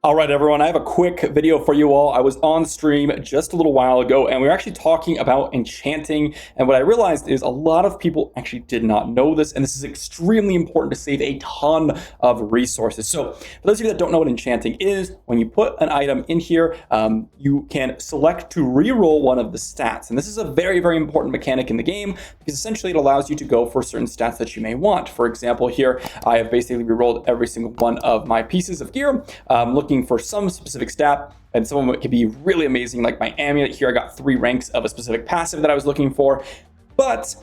All right, everyone, I have a quick video for you all. I was on stream just a little while ago, and we were actually talking about enchanting. And what I realized is a lot of people actually did not know this, and this is extremely important to save a ton of resources. So for those of you that don't know what enchanting is, when you put an item in here, you can select to reroll one of the stats. And this is a very, very important mechanic in the game because essentially it allows you to go for certain stats that you may want. For example, here, I have basically rerolled every single one of my pieces of gear, looking for some specific stat, and some of them could be really amazing, like my amulet here. I got 3 ranks of a specific passive that I was looking for, but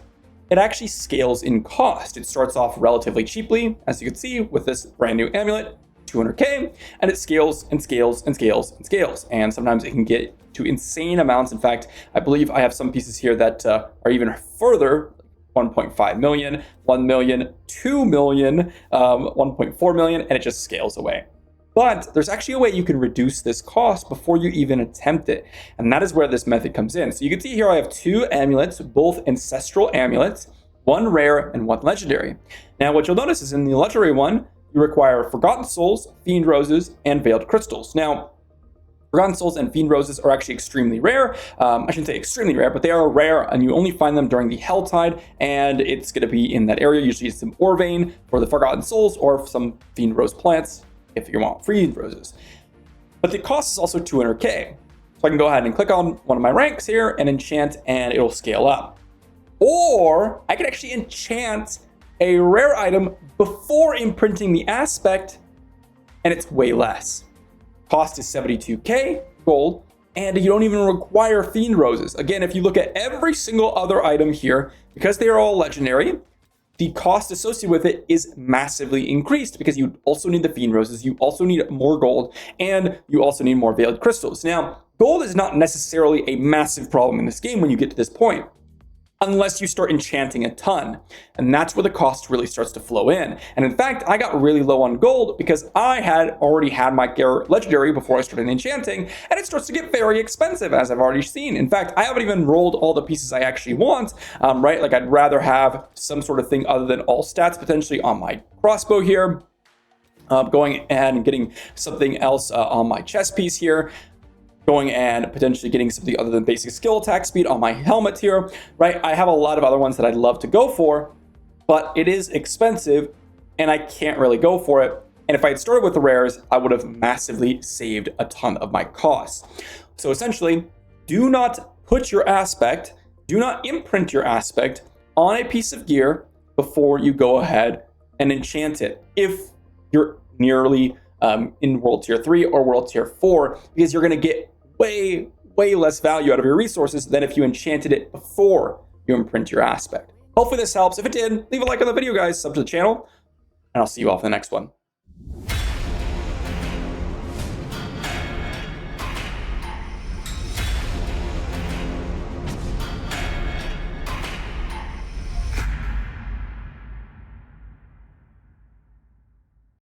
it actually scales in cost. It starts off relatively cheaply, as you can see with this brand new amulet, 200k, and it scales and scales and scales and scales, and sometimes it can get to insane amounts. In fact, I believe I have some pieces here that are even further, 1.5 million, 1 million, 2 million, 1.4 million, and it just scales away. But there's actually a way you can reduce this cost before you even attempt it. And that is where this method comes in. So you can see here I have 2 amulets, both ancestral amulets, 1 rare and 1 legendary. Now what you'll notice is in the legendary one, you require Forgotten Souls, Fiend Roses, and Veiled Crystals. Now, Forgotten Souls and Fiend Roses are actually extremely rare. I shouldn't say extremely rare, but they are rare, and you only find them during the Helltide, and it's going to be in that area. Usually it's some Ore Vein for the Forgotten Souls or some Fiend Rose plants if you want free roses. But the cost is also 200k. So I can go ahead and click on one of my ranks here and enchant, and it'll scale up. Or I can actually enchant a rare item before imprinting the aspect, and it's way less. Cost is 72k gold, and you don't even require Fiend Roses. Again, if you look at every single other item here, because they are all legendary, the cost associated with it is massively increased because you also need the Fiend Roses, you also need more gold, and you also need more Veiled Crystals. Now, gold is not necessarily a massive problem in this game when you get to this point, unless you start enchanting a ton. And that's where the cost really starts to flow in. And in fact, I got really low on gold because I had already had my legendary before I started enchanting, and it starts to get very expensive, as I've already seen. In fact, I haven't even rolled all the pieces I actually want, right? Like I'd rather have some sort of thing other than all stats potentially on my crossbow here, going ahead and getting something else on my chest piece here, going and potentially getting something other than basic skill attack speed on my helmet here, right? I have a lot of other ones that I'd love to go for, but it is expensive and I can't really go for it. And if I had started with the rares, I would have massively saved a ton of my costs. So essentially, do not put your aspect, do not imprint your aspect on a piece of gear before you go ahead and enchant it if you're nearly in World Tier 3 or World Tier 4, because you're going to get way less value out of your resources than if you enchanted it before you imprint your aspect. Hopefully this helps. If it did, leave a like on the video, guys, sub to the channel, and I'll see you all for the next one.